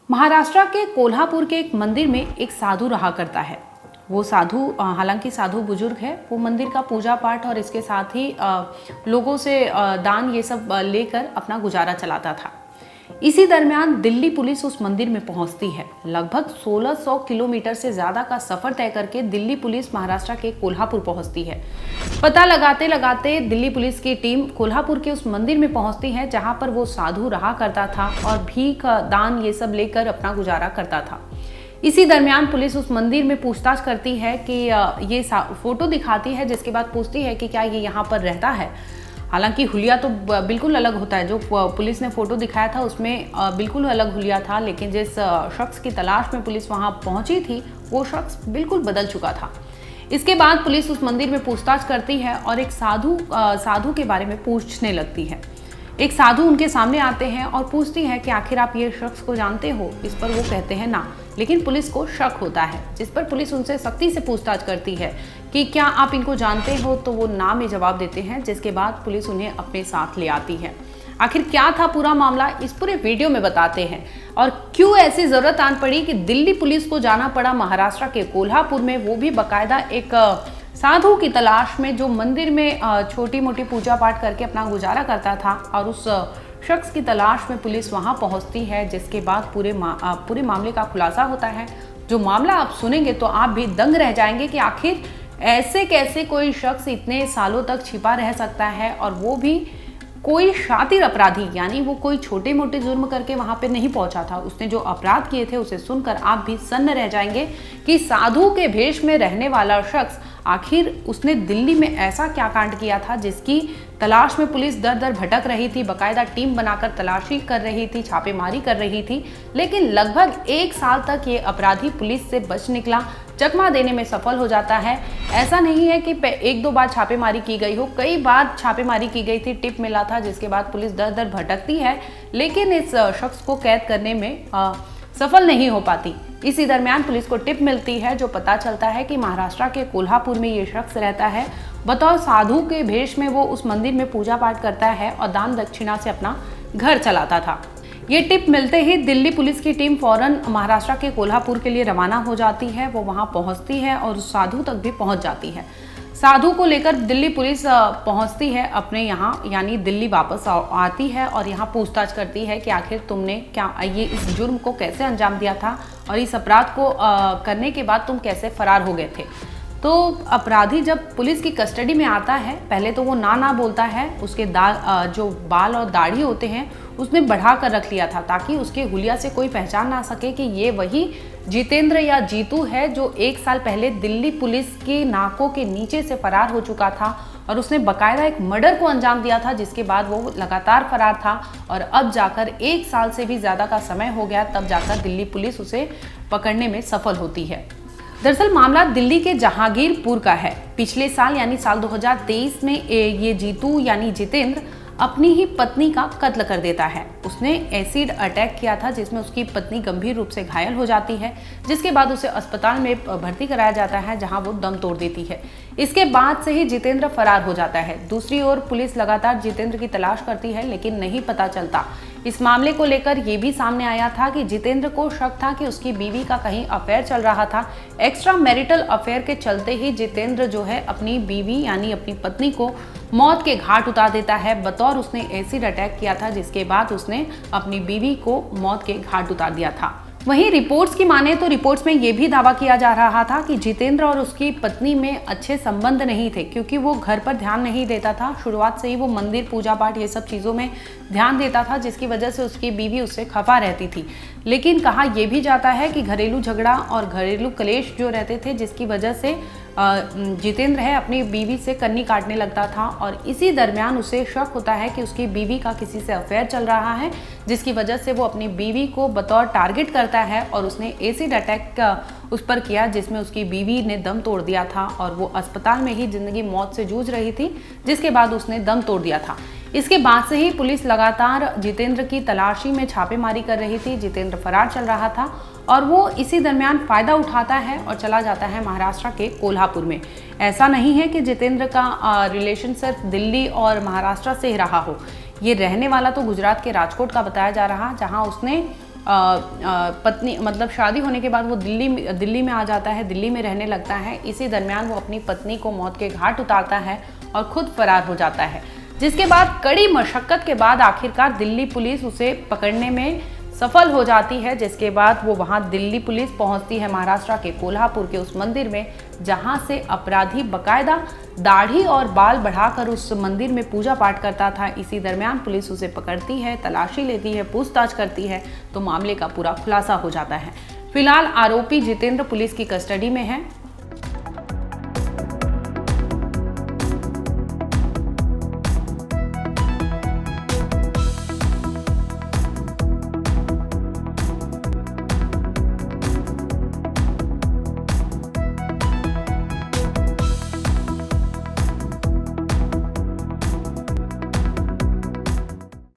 महाराष्ट्र के कोल्हापुर के एक मंदिर में एक साधु रहा करता है। वो साधु हालांकि साधु बुजुर्ग है। वो मंदिर का पूजा पाठ और इसके साथ ही लोगों से दान ये सब लेकर अपना गुजारा चलाता था। इसी दरमियान दिल्ली पुलिस उस मंदिर में पहुंचती है। लगभग 1600 किलोमीटर से ज़्यादा का सफ़र तय करके दिल्ली पुलिस महाराष्ट्र के कोल्हापुर पहुंचती है। पता लगाते लगाते दिल्ली पुलिस की टीम कोल्हापुर के उस मंदिर में पहुंचती है जहां पर वो साधु रहा करता था और भीख दान ये सब लेकर अपना गुजारा करता था। इसी दरमियान पुलिस उस मंदिर में पूछताछ करती है कि ये फोटो दिखाती है, जिसके बाद पूछती है कि क्या ये यहाँ पर रहता है। हालांकि हुलिया तो बिल्कुल अलग होता है। जो पुलिस ने फोटो दिखाया था उसमें बिल्कुल अलग हुलिया था, लेकिन जिस शख्स की तलाश में पुलिस वहां पहुंची थी वो शख्स बिल्कुल बदल चुका था। इसके बाद पुलिस उस मंदिर में पूछताछ करती है और एक साधु के बारे में पूछने लगती है। एक साधु उनके सामने आते हैं और पूछती है कि आखिर आप ये शख्स को जानते हो। इस पर वो कहते हैं ना, लेकिन पुलिस को शक होता है, जिस पर पुलिस उनसे सख्ती से पूछताछ करती है कि क्या आप इनको जानते हो। तो वो ना में जवाब देते हैं, जिसके बाद पुलिस उन्हें अपने साथ ले आती है। आखिर क्या था पूरा मामला, इस पूरे वीडियो में बताते हैं और क्यों ऐसी जरूरत आन पड़ी कि दिल्ली पुलिस को जाना पड़ा महाराष्ट्र के कोल्हापुर में, वो भी बाकायदा एक साधु की तलाश में जो मंदिर में छोटी मोटी पूजा पाठ करके अपना गुजारा करता था। और उस शख्स की तलाश में पुलिस वहां पहुंचती है, जिसके बाद पूरे मामले का खुलासा होता है। जो मामला आप सुनेंगे तो आप भी दंग रह जाएंगे कि आखिर ऐसे कैसे कोई शख्स इतने सालों तक छिपा रह सकता है, और वो भी कोई शातिर अपराधी, यानी वो कोई छोटे मोटे जुर्म करके वहां पे नहीं पहुंचा था। उसने जो अपराध किए थे उसे सुनकर आप भी सन्न रह जाएंगे कि साधु के भेष में रहने वाला शख्स आखिर उसने दिल्ली में ऐसा क्या कांड किया था जिसकी तलाश में पुलिस दर दर भटक रही थी। बाकायदा टीम बनाकर तलाशी कर रही थी, छापेमारी कर रही थी, लेकिन लगभग 1 साल तक ये अपराधी पुलिस से बच निकला, चकमा देने में सफल हो जाता है। ऐसा नहीं है कि 1-2 बार छापेमारी की गई हो, कई बार छापेमारी की गई थी, टिप मिला था, जिसके बाद पुलिस दर दर भटकती है, लेकिन इस शख्स को कैद करने में सफल नहीं हो पाती। इसी दरमियान पुलिस को टिप मिलती है, जो पता चलता है कि महाराष्ट्र के कोल्हापुर में ये शख्स रहता है। बतौर साधु के भेष में वो उस मंदिर में पूजा पाठ करता है और दान दक्षिणा से अपना घर चलाता था। ये टिप मिलते ही दिल्ली पुलिस की टीम फौरन महाराष्ट्र के कोल्हापुर के लिए रवाना हो जाती है। वो वहां पहुंचती है और उस साधु तक भी पहुंच जाती है। साधु को लेकर दिल्ली पुलिस पहुंचती है अपने यहाँ, यानी दिल्ली वापस आती है और यहाँ पूछताछ करती है कि आखिर तुमने क्या ये इस जुर्म को कैसे अंजाम दिया था और इस अपराध को करने के बाद तुम कैसे फरार हो गए थे। तो अपराधी जब पुलिस की कस्टडी में आता है, पहले तो वो ना बोलता है। उसके जो बाल और दाढ़ी होते हैं उसने बढ़ा कर रख लिया था, ताकि उसके हुलिया से कोई पहचान ना सके कि ये वही जितेंद्र या जीतू है जो 1 साल पहले दिल्ली पुलिस की नाकों के नीचे से फरार हो चुका था और उसने बाकायदा एक मर्डर को अंजाम दिया था, जिसके बाद वो लगातार फरार था। और अब जाकर 1 साल से भी ज़्यादा का समय हो गया, तब जाकर दिल्ली पुलिस उसे पकड़ने में सफल होती है। दरअसल मामला दिल्ली के जहांगीरपुर का है। पिछले साल यानी साल 2023 में ये जीतू यानी जितेंद्र अपनी ही पत्नी का कत्ल कर देता है। उसने एसिड अटैक किया था, जिसमें उसकी पत्नी गंभीर रूप से घायल हो जाती है, जिसके बाद उसे अस्पताल में भर्ती कराया जाता है, जहां वो दम तोड़ देती है। इसके बाद से ही जितेंद्र फरार हो जाता है। दूसरी ओर पुलिस लगातार जितेंद्र की तलाश करती है, लेकिन नहीं पता चलता। इस मामले को लेकर ये भी सामने आया था कि जितेंद्र को शक था कि उसकी बीवी का कहीं अफेयर चल रहा था। एक्स्ट्रा मैरिटल अफेयर के चलते ही जितेंद्र जो है अपनी बीवी यानी अपनी पत्नी को मौत के घाट उतार देता है। बतौर उसने एसिड अटैक किया था, जिसके बाद उसने अपनी बीवी को मौत के घाट उतार दिया था। वहीं रिपोर्ट्स की माने तो रिपोर्ट्स में यह भी दावा किया जा रहा था कि जितेंद्र और उसकी पत्नी में अच्छे संबंध नहीं थे, क्योंकि वो घर पर ध्यान नहीं देता था। शुरुआत से ही वो मंदिर पूजा पाठ ये सब चीज़ों में ध्यान देता था, जिसकी वजह से उसकी बीवी उससे खफा रहती थी। लेकिन कहा यह भी जाता है कि घरेलू झगड़ा और घरेलू कलेश जो रहते थे, जिसकी वजह से जितेंद्र है अपनी बीवी से कन्नी काटने लगता था। और इसी दरमियान उसे शक होता है कि उसकी बीवी का किसी से अफेयर चल रहा है, जिसकी वजह से वो अपनी बीवी को बतौर टारगेट करता है और उसने एसिड अटैक उस पर किया, जिसमें उसकी बीवी ने दम तोड़ दिया था और वो अस्पताल में ही जिंदगी मौत से जूझ रही थी, जिसके बाद उसने दम तोड़ दिया था। इसके बाद से ही पुलिस लगातार जितेंद्र की तलाशी में छापेमारी कर रही थी। जितेंद्र फरार चल रहा था और वो इसी दरमियान फ़ायदा उठाता है और चला जाता है महाराष्ट्र के कोल्हापुर में। ऐसा नहीं है कि जितेंद्र का रिलेशन सिर्फ दिल्ली और महाराष्ट्र से ही रहा हो। ये रहने वाला तो गुजरात के राजकोट का बताया जा रहा, जहां उसने पत्नी मतलब शादी होने के बाद वो दिल्ली में आ जाता है, दिल्ली में रहने लगता है। इसी दरमियान वो अपनी पत्नी को मौत के घाट उतारता है और खुद फरार हो जाता है, जिसके बाद कड़ी मशक्कत के बाद आखिरकार दिल्ली पुलिस उसे पकड़ने में सफल हो जाती है। जिसके बाद वो वहाँ दिल्ली पुलिस पहुँचती है महाराष्ट्र के कोल्हापुर के उस मंदिर में, जहाँ से अपराधी बकायदा दाढ़ी और बाल बढ़ाकर उस मंदिर में पूजा पाठ करता था। इसी दरमियान पुलिस उसे पकड़ती है, तलाशी लेती है, पूछताछ करती है, तो मामले का पूरा खुलासा हो जाता है। फिलहाल आरोपी जितेंद्र पुलिस की कस्टडी में है।